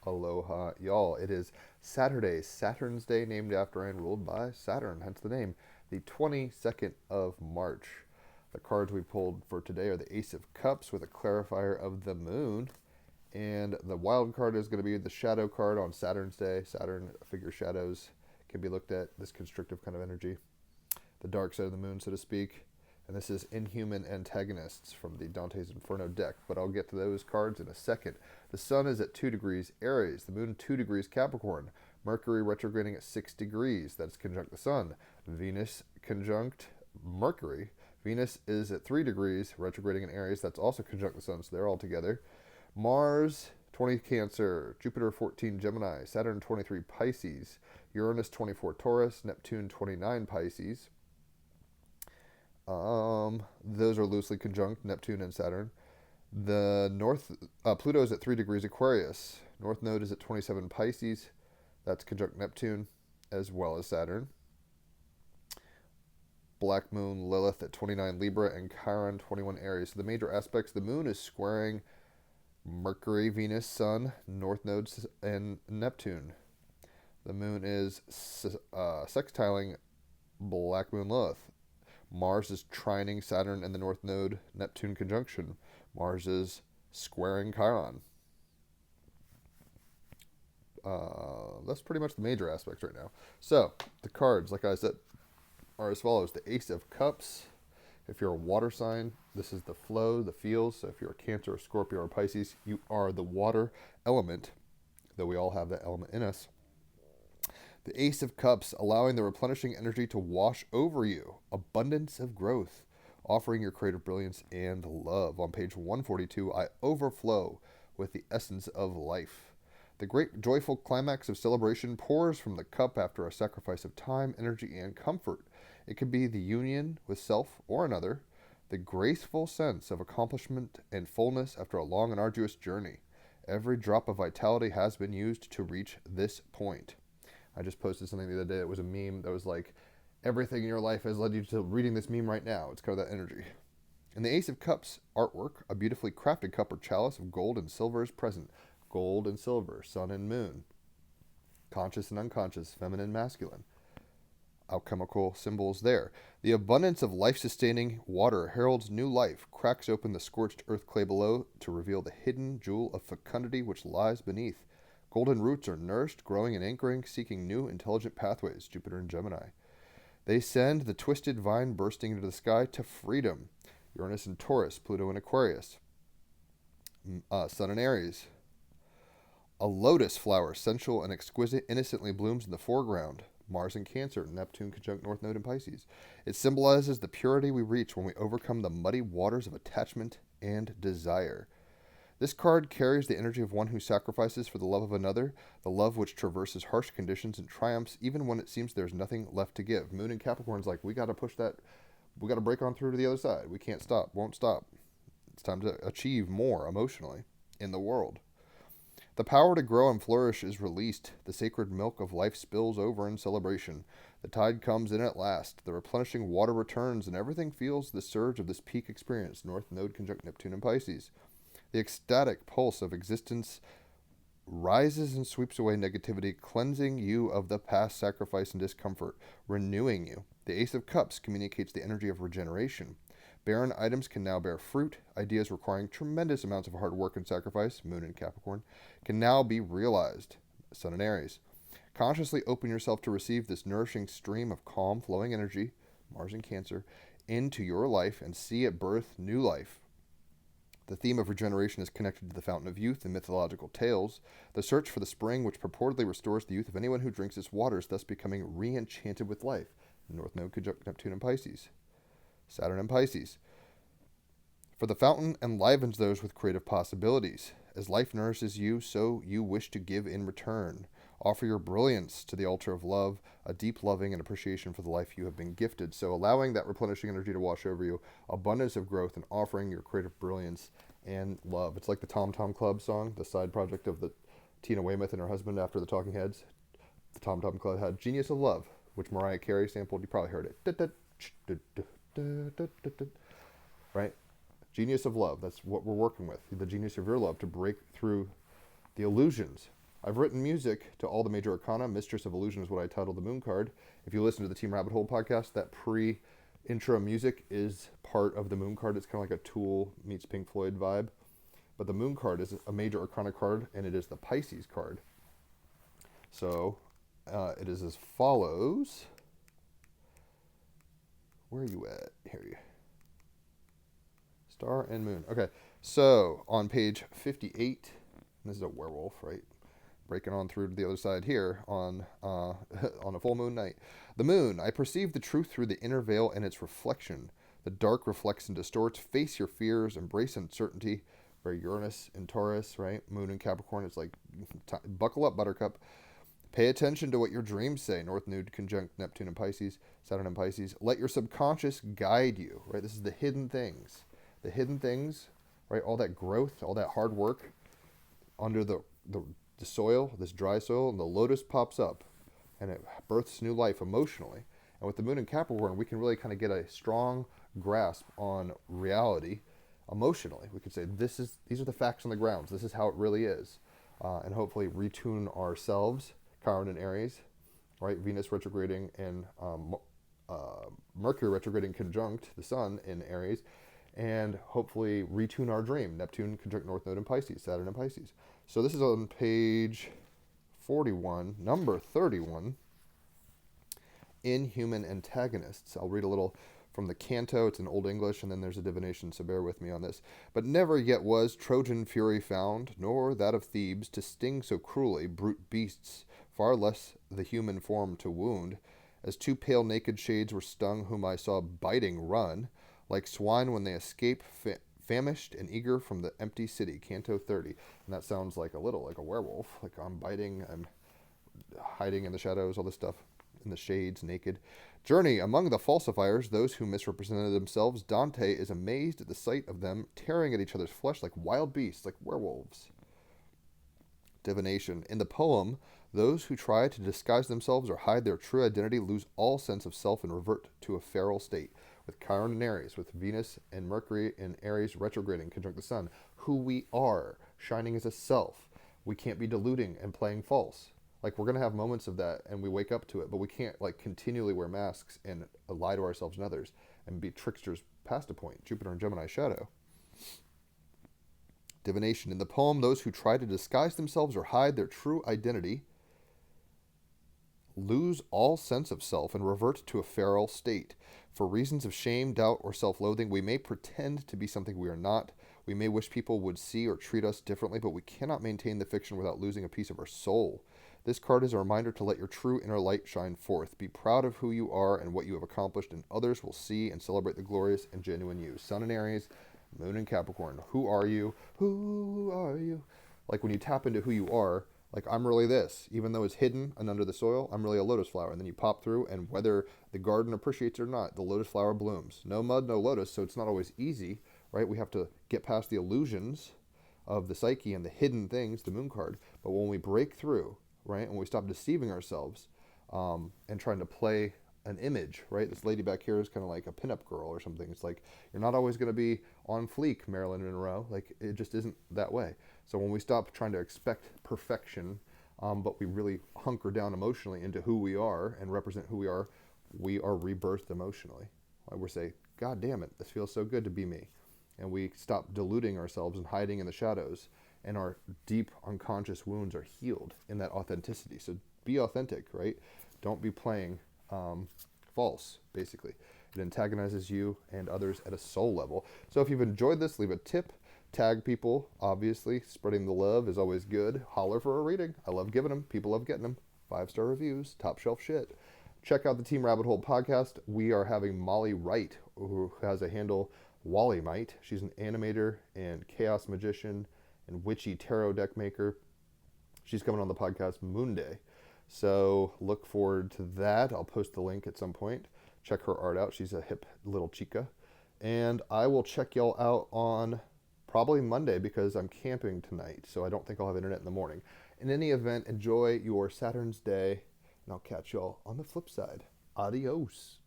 Aloha, y'all. It is Saturday, Saturn's Day, named after and ruled by Saturn, hence the name, the 22nd of March. The cards we pulled for today are the Ace of Cups with a clarifier of the moon. And the wild card is going to be the shadow card on Saturn's Day. Saturn figure shadows can be looked at, this constrictive kind of energy. The dark side of the moon, so to speak. And this is Inhuman Antagonists from the Dante's Inferno deck, but I'll get to those cards in a second. The sun is at 2 degrees Aries, the moon 2 degrees Capricorn, Mercury retrograding at 6 degrees, that's conjunct the sun. Venus conjunct Mercury. Venus is at 3 degrees, retrograding in Aries, that's also conjunct the sun, so they're all together. Mars 20 Cancer, Jupiter 14 Gemini, Saturn 23 Pisces, Uranus 24 Taurus, Neptune 29 Pisces. Those are loosely conjunct, Neptune and Saturn. The Pluto is at 3 degrees Aquarius. North Node is at 27 Pisces. That's conjunct Neptune as well as Saturn. Black Moon, Lilith at 29 Libra, and Chiron 21 Aries. So the major aspects, the moon is squaring Mercury, Venus, Sun, North Node, and Neptune. The moon is sextiling Black Moon, Lilith. Mars is trining Saturn and the North Node, Neptune conjunction. Mars is squaring Chiron. That's pretty much the major aspects right now. So, the cards, like I said, are as follows. The Ace of Cups. If you're a water sign, this is the flow, the feels. So if you're a Cancer, a Scorpio, or Pisces, you are the water element, though we all have that element in us. The Ace of Cups, allowing the replenishing energy to wash over you. Abundance of growth, offering your creative brilliance and love. On page 142, I overflow with the essence of life. The great joyful climax of celebration pours from the cup after a sacrifice of time, energy, and comfort. It can be the union with self or another, the graceful sense of accomplishment and fullness after a long and arduous journey. Every drop of vitality has been used to reach this point. I just posted something the other day that was a meme that was like, everything in your life has led you to reading this meme right now. It's kind of that energy. In the Ace of Cups artwork, a beautifully crafted cup or chalice of gold and silver is present. Gold and silver, sun and moon. Conscious and unconscious, feminine, masculine. Alchemical symbols there. The abundance of life-sustaining water heralds new life, cracks open the scorched earth clay below to reveal the hidden jewel of fecundity which lies beneath. Golden roots are nourished, growing and anchoring, seeking new intelligent pathways, Jupiter and Gemini. They send the twisted vine bursting into the sky to freedom, Uranus and Taurus, Pluto and Aquarius, Sun and Aries. A lotus flower, sensual and exquisite, innocently blooms in the foreground, Mars and Cancer, Neptune conjunct North Node and Pisces. It symbolizes the purity we reach when we overcome the muddy waters of attachment and desire. This card carries the energy of one who sacrifices for the love of another, the love which traverses harsh conditions and triumphs even when it seems there's nothing left to give. Moon and Capricorn's like, we got to push that, we got to break on through to the other side. We can't stop, won't stop. It's time to achieve more emotionally in the world. The power to grow and flourish is released. The sacred milk of life spills over in celebration. The tide comes in at last. The replenishing water returns, and everything feels the surge of this peak experience. North Node conjunct Neptune and Pisces. The ecstatic pulse of existence rises and sweeps away negativity, cleansing you of the past sacrifice and discomfort, renewing you. The Ace of Cups communicates the energy of regeneration. Barren items can now bear fruit. Ideas requiring tremendous amounts of hard work and sacrifice, Moon and Capricorn, can now be realized, Sun and Aries. Consciously open yourself to receive this nourishing stream of calm, flowing energy, Mars and Cancer, into your life and see it birth new life. The theme of regeneration is connected to the fountain of youth in mythological tales, the search for the spring which purportedly restores the youth of anyone who drinks its waters, thus becoming re-enchanted with life. North Node conjunct Neptune and Pisces. Saturn and Pisces. For the fountain enlivens those with creative possibilities. As life nourishes you, so you wish to give in return. Offer your brilliance to the altar of love, a deep loving and appreciation for the life you have been gifted. So allowing that replenishing energy to wash over you, abundance of growth, and offering your creative brilliance and love. It's like the Tom Tom Club song, the side project of the Tina Weymouth and her husband after the Talking Heads. The Tom Tom Club had Genius of Love, which Mariah Carey sampled. You probably heard it. Right? Genius of love. That's what we're working with. The genius of your love to break through the illusions I've written music to all the major arcana. Mistress of Illusion is what I titled the moon card. If you listen to the Team Rabbit Hole podcast, that pre-intro music is part of the moon card. It's kind of like a Tool meets Pink Floyd vibe. But the moon card is a major arcana card, and it is the Pisces card. So it is as follows. Where are you at? Here you. Star and moon. Okay, so on page 58, this is a werewolf, right? Breaking on through to the other side here on on a full moon night. The moon. I perceive the truth through the inner veil and its reflection. The dark reflects and distorts. Face your fears. Embrace uncertainty. Very Uranus and Taurus, right? Moon and Capricorn. It's like, buckle up, Buttercup. Pay attention to what your dreams say. North Node conjunct Neptune and Pisces, Saturn and Pisces. Let your subconscious guide you, right? This is the hidden things. The hidden things, right? All that growth, all that hard work under the soil, this dry soil, and the lotus pops up and it births new life emotionally. And with the moon in Capricorn, we can really kind of get a strong grasp on reality emotionally. We could say, these are the facts on the grounds. This is how it really is. And hopefully retune ourselves, Chiron and Aries, right? Venus retrograding and Mercury retrograding conjunct the sun in Aries, and hopefully retune our dream. Neptune conjunct North Node in Pisces, Saturn in Pisces. So this is on page 41, number 31, Inhuman Antagonists. I'll read a little from the canto. It's in Old English, and then there's a divination, so bear with me on this. But never yet was Trojan fury found, nor that of Thebes, to sting so cruelly brute beasts, far less the human form to wound, as two pale naked shades were stung, whom I saw biting run, like swine when they escape famished and eager from the empty city. Canto 30. And that sounds like a little like a werewolf. Like I'm biting, I'm hiding in the shadows, all this stuff, in the shades, naked. Journey among the falsifiers, those who misrepresented themselves. Dante is amazed at the sight of them tearing at each other's flesh like wild beasts, like werewolves. Divination. In the poem, those who try to disguise themselves or hide their true identity lose all sense of self and revert to a feral state. With Chiron and Aries, with Venus and Mercury in Aries retrograding conjunct the sun, who we are, shining as a self. We can't be deluding and playing false. Like, we're going to have moments of that, and we wake up to it, but we can't, like, continually wear masks and lie to ourselves and others and be tricksters past a point. Jupiter and Gemini shadow. Divination. In the poem, those who try to disguise themselves or hide their true identity lose all sense of self and revert to a feral state. For reasons of shame, doubt, or self-loathing, we may pretend to be something we are not. We may wish people would see or treat us differently, but we cannot maintain the fiction without losing a piece of our soul. This card is a reminder to let your true inner light shine forth. Be proud of who you are and what you have accomplished, and others will see and celebrate the glorious and genuine you. Sun in Aries, Moon in Capricorn. Who are you? Who are you? Like, when you tap into who you are, like, I'm really this. Even though it's hidden and under the soil, I'm really a lotus flower. And then you pop through, and whether the garden appreciates it or not, the lotus flower blooms. No mud, no lotus, so it's not always easy, right? We have to get past the illusions of the psyche and the hidden things, the moon card. But when we break through, right, and we stop deceiving ourselves and trying to play an image, right? This lady back here is kind of like a pinup girl or something. It's like, you're not always going to be on fleek, Marilyn Monroe. Like, it just isn't that way. So when we stop trying to expect perfection, but we really hunker down emotionally into who we are and represent who we are rebirthed emotionally. We say, God damn it, this feels so good to be me. And we stop deluding ourselves and hiding in the shadows, and our deep unconscious wounds are healed in that authenticity. So be authentic, right? Don't be playing false, basically. It antagonizes you and others at a soul level. So if you've enjoyed this, leave a tip. Tag people, obviously. Spreading the love is always good. Holler for a reading. I love giving them. People love getting them. 5-star reviews. Top shelf shit. Check out the Team Rabbit Hole podcast. We are having Molly Wright, who has a handle Wally Might. She's an animator and chaos magician and witchy tarot deck maker. She's coming on the podcast Moonday. So look forward to that. I'll post the link at some point. Check her art out. She's a hip little chica. And I will check y'all out on probably Monday because I'm camping tonight. So I don't think I'll have internet in the morning. In any event, enjoy your Saturn's day. And I'll catch y'all on the flip side. Adios.